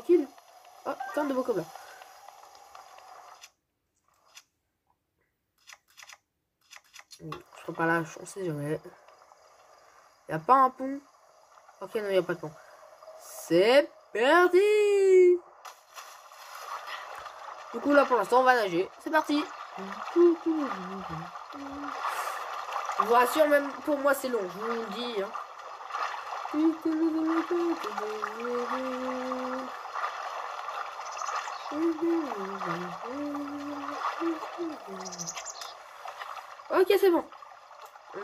Tranquille. Oh, tant de beaux comme là. Je serai pas là, on sait jamais. Y a pas un pont? Ok, non, y a pas de pont. C'est parti! Du coup, là, pour l'instant, on va nager. C'est parti! Je vous rassure, même pour moi, c'est long, je vous le dis. Hein. Ok, c'est bon.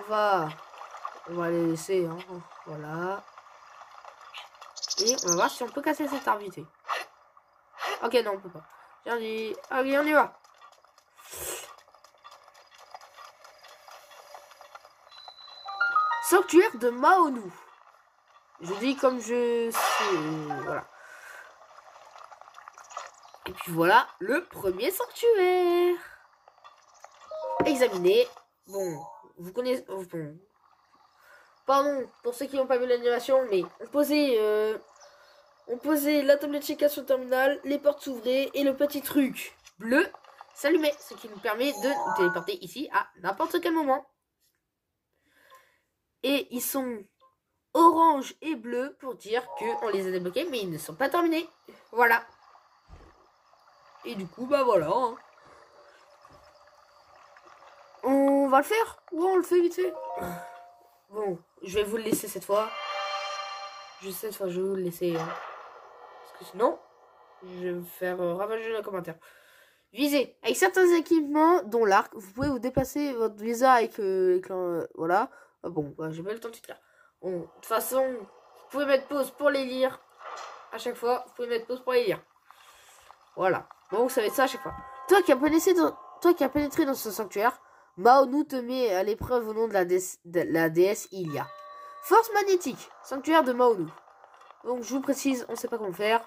On va les laisser. Hein. Voilà. Et on va voir si on peut casser cette arbre vite. Ok, non, on peut pas. J'ai dit. Ok, on y va. Sanctuaire de Maonou. Je dis comme je sais. Voilà. Et puis voilà le premier sanctuaire. Examiner. Bon, vous connaissez. Bon. Pardon pour ceux qui n'ont pas vu l'animation, mais on posait la tablette Sheikah sur le terminal, les portes s'ouvraient et le petit truc bleu s'allumait, ce qui nous permet de nous téléporter ici à n'importe quel moment. Et ils sont orange et bleu pour dire qu'on les a débloqués, mais ils ne sont pas terminés. Voilà. Et du coup, bah voilà. Hein. On va le faire? Ouais, on le fait vite fait. Bon, je vais vous le laisser cette fois. Cette fois, je vais vous le laisser. Hein. Parce que sinon, je vais faire ravager le commentaire. Visez. Avec certains équipements, dont l'arc, vous pouvez vous déplacer votre visa avec voilà. Ah bon, bah, j'ai pas le temps de tout lire. Bon, de toute façon, vous pouvez mettre pause pour les lire. À chaque fois, vous pouvez mettre pause pour les lire. Voilà. Donc, ça va être ça à chaque fois. Toi qui as pénétré dans ce sanctuaire, Maonou te met à l'épreuve au nom de la déesse Ilia. Force magnétique. Sanctuaire de Maonou. Donc, je vous précise, on sait pas comment faire.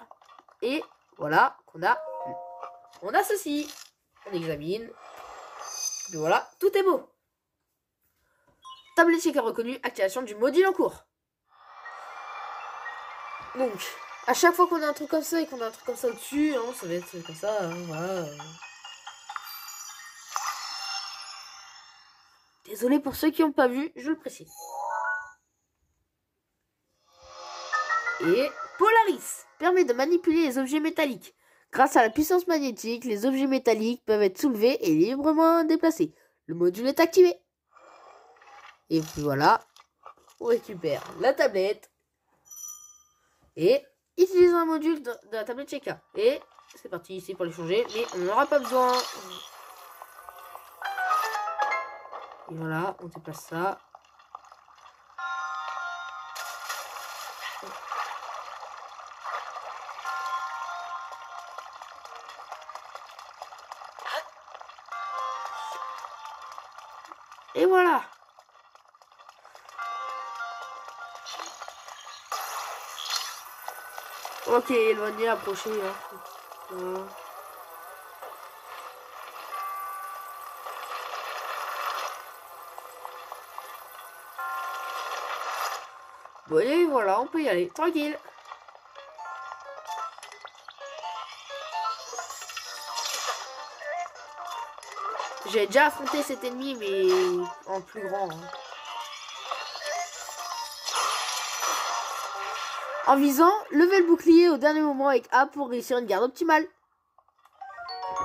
Et voilà on a ceci. On examine. Et voilà, tout est beau. Tablette Sheikah reconnue, activation du module en cours. Donc, à chaque fois qu'on a un truc comme ça et qu'on a un truc comme ça au-dessus, hein, ça va être comme ça, hein, voilà. Désolé pour ceux qui n'ont pas vu, je le précise. Et Polaris permet de manipuler les objets métalliques. Grâce à la puissance magnétique, les objets métalliques peuvent être soulevés et librement déplacés. Le module est activé. Et puis voilà, on récupère la tablette. Et utilisons un module de la tablette Sheikah. Et c'est parti ici pour les changer, mais on n'en aura pas besoin. Et voilà, on déplace ça. Et voilà. Ok, éloigné, approché. Hein. Voilà. Bon, et voilà, on peut y aller, tranquille. J'ai déjà affronté cet ennemi, mais en plus grand. Hein. En visant, levez le bouclier au dernier moment avec A pour réussir une garde optimale.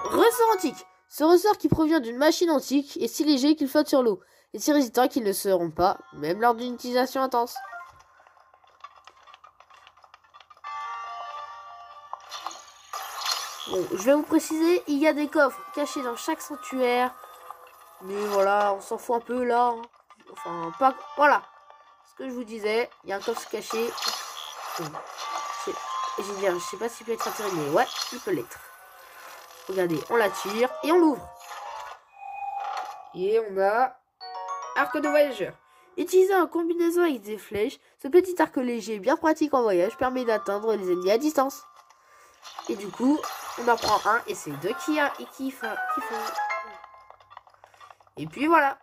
Ressort antique. Ce ressort qui provient d'une machine antique est si léger qu'il flotte sur l'eau, et si résistant qu'ils ne seront pas, même lors d'une utilisation intense. Bon, je vais vous préciser, il y a des coffres cachés dans chaque sanctuaire. Mais voilà, on s'en fout un peu là. Hein. Enfin, pas... Voilà. Ce que je vous disais, il y a un coffre caché. Je sais pas s'il peut être attiré, mais ouais, il peut l'être. Regardez, on la tire et on l'ouvre. Et on a arc de voyageur. Utilisant en combinaison avec des flèches, ce petit arc léger bien pratique en voyage permet d'atteindre les ennemis à distance. Et du coup, on en prend un et c'est deux qui font. Et puis voilà.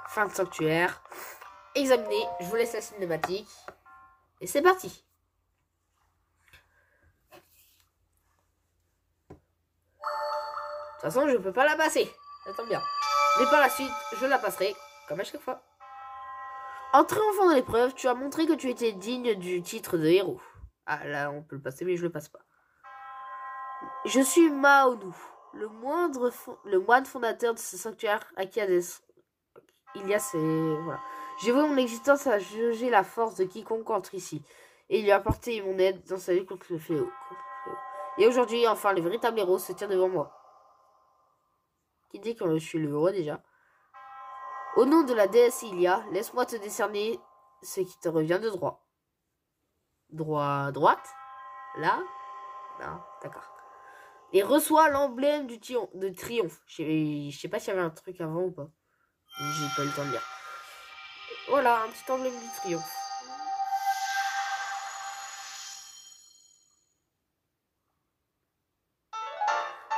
Fin de sanctuaire. Examinez, je vous laisse la cinématique. Et c'est parti. toute façon, je peux pas la passer. Ça tombe bien. Mais par la suite, je la passerai, comme à chaque fois. En triomphant dans l'épreuve, tu as montré que tu étais digne du titre de héros. Ah, là, on peut le passer, mais je le passe pas. Je suis Maonu, le moine fondateur de ce sanctuaire à qui il y a ces... Voilà. J'ai voué mon existence à juger la force de quiconque entre ici. Et il lui a apporté mon aide dans sa lutte contre le fléau. Et aujourd'hui, enfin, le véritable héros se tient devant moi. Qui dit que je suis le héros déjà? Au nom de la déesse Ilia, laisse-moi te décerner ce qui te revient de droit. Droite? Là? Non, d'accord. Et reçois l'emblème de triomphe. Je sais pas s'il y avait un truc avant ou pas. J'ai pas eu le temps de lire. Voilà, un petit emblème du triomphe.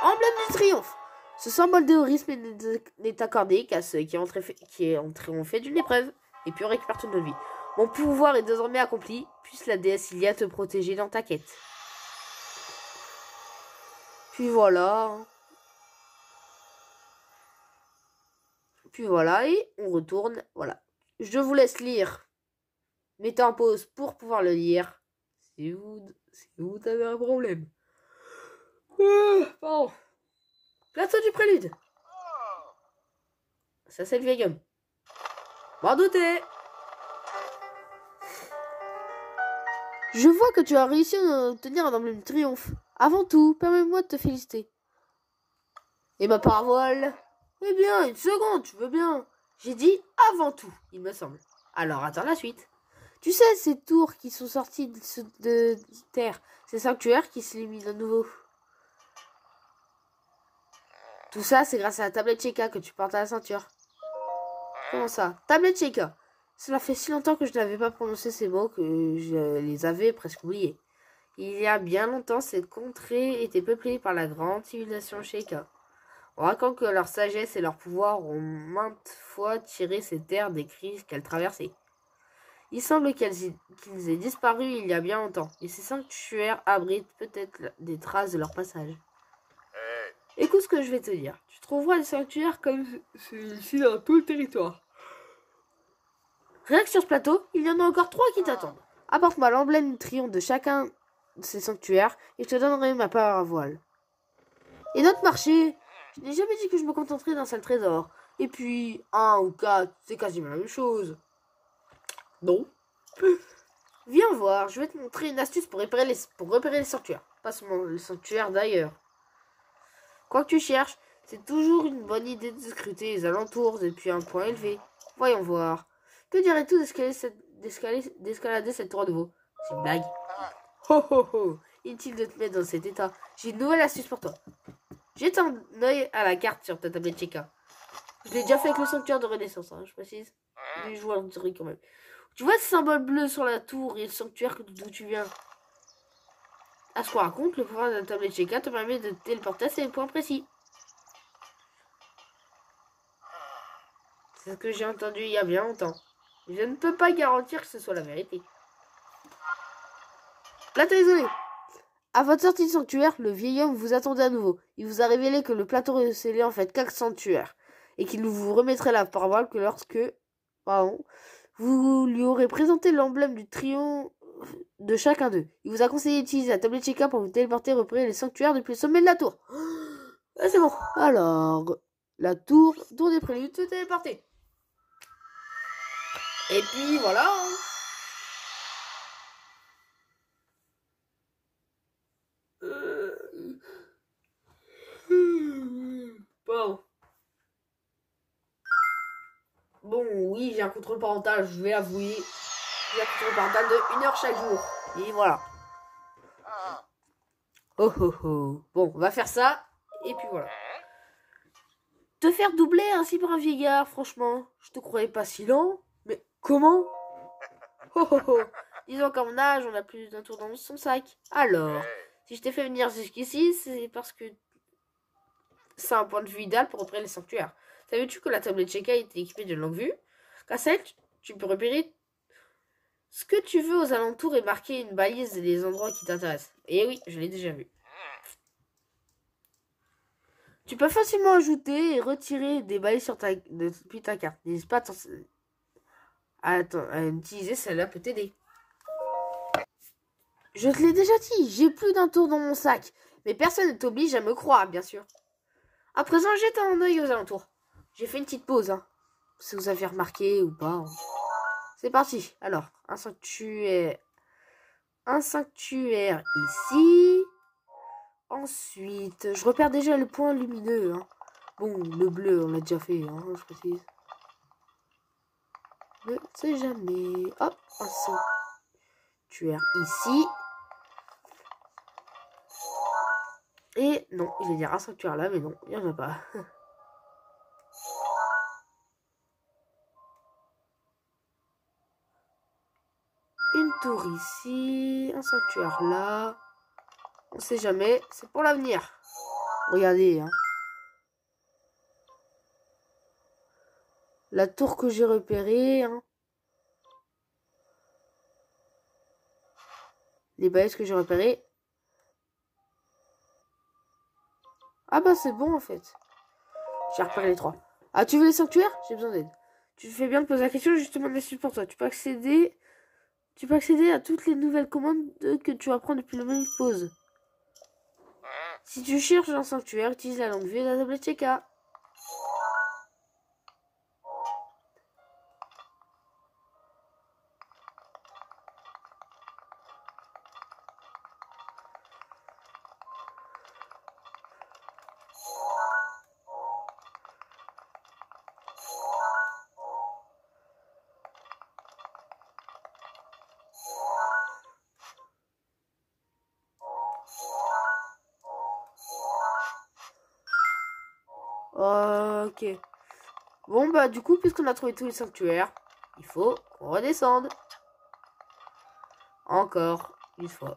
Emblème du triomphe. Ce symbole d'héroïsme n'est accordé qu'à ceux qui ont triomphé d'une épreuve et puis récupèrent toute notre vie. Mon pouvoir est désormais accompli. Puisse la déesse Ilia te protéger dans ta quête. Puis voilà. Puis voilà, et on retourne. Voilà. Je vous laisse lire. Mettez en pause pour pouvoir le lire. Si vous avez un problème. Pardon. Plateau du prélude. Ça, c'est le vieil homme. M'en douter. Je vois que tu as réussi à obtenir un emblème de triomphe. Avant tout, permets-moi de te féliciter. Et ma parole? Eh bien, une seconde, tu veux bien. J'ai dit avant tout, il me semble. Alors, attends la suite. Tu sais, ces tours qui sont sortis de terre, ces sanctuaires qui s'illuminent à nouveau. Tout ça, c'est grâce à la tablette Sheikah que tu portes à la ceinture. Comment ça? Tablette Sheikah. Cela fait si longtemps que je n'avais pas prononcé ces mots que je les avais presque oubliés. Il y a bien longtemps, cette contrée était peuplée par la grande civilisation Sheikah. On raconte que leur sagesse et leur pouvoir ont maintes fois tiré ces terres des crises qu'elles traversaient. Il semble qu'ils aient disparu il y a bien longtemps, et ces sanctuaires abritent peut-être des traces de leur passage. Écoute ce que je vais te dire. Tu trouveras des sanctuaires comme celui-ci dans tout le territoire. Rien que sur ce plateau, il y en a encore 3 qui t'attendent. Apporte-moi l'emblème de triomphe de chacun de ces sanctuaires, et je te donnerai ma part à voile. Et notre marché? Je n'ai jamais dit que je me contenterais d'un seul trésor. Et puis, 1 ou 4, c'est quasiment la même chose. Non. Viens voir, je vais te montrer une astuce pour repérer les sanctuaires. Pas seulement le sanctuaire d'ailleurs. Quoi que tu cherches, c'est toujours une bonne idée de scruter les alentours depuis un point élevé. Voyons voir. Que dirais-tu d'escalader cette tour de veau? C'est une blague. Ho ho ho. Inutile de te mettre dans cet état. J'ai une nouvelle astuce pour toi. Jette un œil à la carte sur ta tablette Sheikah. Je l'ai déjà fait avec le sanctuaire de Renaissance, hein, je précise. Les joueurs diraient quand même. Tu vois ce symbole bleu sur la tour et le sanctuaire d'où tu viens? À ce qu'on raconte, le pouvoir de la tablette Sheikah te permet de te téléporter à ces points précis. C'est ce que j'ai entendu il y a bien longtemps. Je ne peux pas garantir que ce soit la vérité. Plateau isolé. À votre sortie du sanctuaire, le vieil homme vous attendait à nouveau. Il vous a révélé que le plateau recélait en fait 4 sanctuaires et qu'il vous remettrait la parole que lorsque vous lui aurez présenté l'emblème du triomphe de chacun d'eux. Il vous a conseillé d'utiliser la tablette Sheikah pour vous téléporter et repérer les sanctuaires depuis le sommet de la tour. Ah, c'est bon. Alors, la tour des préludes, se téléporter. Et puis voilà. Bon. Bon, oui, j'ai un contrôle parental, je vais avouer. J'ai un contrôle parental de 1 heure chaque jour. Et voilà. Oh oh oh. Bon, on va faire ça. Et puis voilà. Te faire doubler ainsi par un vieillard, franchement, je te croyais pas si lent. Mais comment? Oh oh oh. Disons qu'à mon âge, on a plus d'un tour dans son sac. Alors, si je t'ai fait venir jusqu'ici, c'est parce que c'est un point de vue idéal pour repérer les sanctuaires. Savais-tu que la tablette Sheikah était équipée d'une longue vue? Grâce à elle, tu peux repérer ce que tu veux aux alentours et marquer une balise des endroits qui t'intéressent. Et oui, je l'ai déjà vu. Tu peux facilement ajouter et retirer des balais depuis ta carte. N'hésite pas à utiliser, celle-là peut t'aider. Je te l'ai déjà dit, j'ai plus d'un tour dans mon sac. Mais personne ne t'oblige à me croire, bien sûr. À présent, jette un œil aux alentours. J'ai fait une petite pause, hein. Si vous avez remarqué ou pas. Hein. C'est parti. Alors, un sanctuaire ici. Ensuite, je repère déjà le point lumineux. Hein. Bon, le bleu, on l'a déjà fait, hein, je précise. Ne sais jamais. Hop, un sanctuaire ici. Et non, il va dire un sanctuaire là, mais non, il n'y en a pas. Une tour ici, un sanctuaire là. On sait jamais, c'est pour l'avenir. Regardez, hein. La tour que j'ai repérée, hein. Les balaises que j'ai repérées. Ah bah c'est bon en fait. J'ai repéré les 3. Ah, tu veux les sanctuaires? J'ai besoin d'aide. Tu fais bien de poser la question, justement, merci pour toi. Tu peux accéder à toutes les nouvelles commandes que tu apprends depuis le menu de pause. Si tu cherches un sanctuaire, utilise la langue V et la tablette Cheka. Ok. Bon, bah, du coup, puisqu'on a trouvé tous les sanctuaires, il faut qu'on redescende. Encore une fois.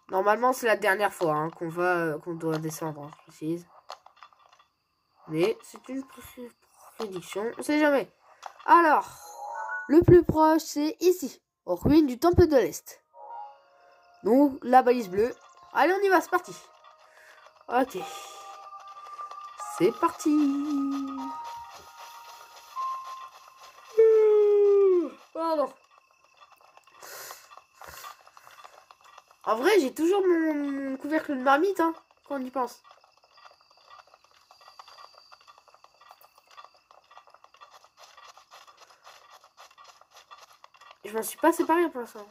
Normalement, c'est la dernière fois hein, qu'on doit descendre, hein, je précise. Mais c'est une prédiction, on sait jamais. Alors, le plus proche, c'est ici, aux ruines du Temple de l'Est. Donc, la balise bleue. Allez, on y va, c'est parti. Ok. C'est parti. Pardon. En vrai, j'ai toujours mon couvercle de marmite, hein, quand on y pense. Je m'en suis pas séparé pour l'instant.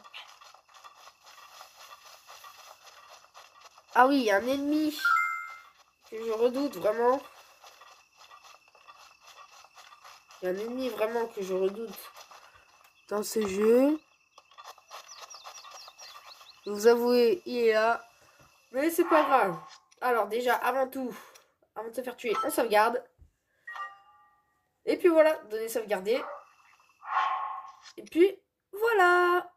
Ah oui, il y a un ennemi que je redoute vraiment. Il y a un ennemi vraiment que je redoute dans ce jeu. Vous avouez, il est là. Mais c'est pas grave. Alors déjà, avant tout, avant de se faire tuer, on sauvegarde. Et puis voilà, donner sauvegarder. Et puis voilà.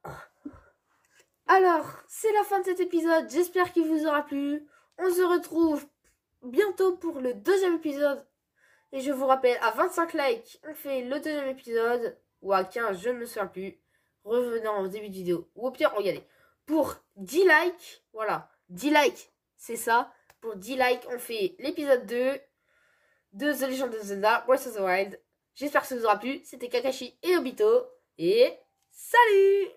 Alors, c'est la fin de cet épisode. J'espère qu'il vous aura plu. On se retrouve bientôt pour le deuxième épisode. Et je vous rappelle, à 25 likes, on fait le deuxième épisode. Ou à 15, je ne me souviens plus. Revenez en début de vidéo. Ou au pire, regardez. Pour 10 likes, voilà. 10 likes, c'est ça. Pour 10 likes, on fait l'épisode 2 de The Legend of Zelda Breath of the Wild. J'espère que ça vous aura plu. C'était Kakashi et Obito. Et salut!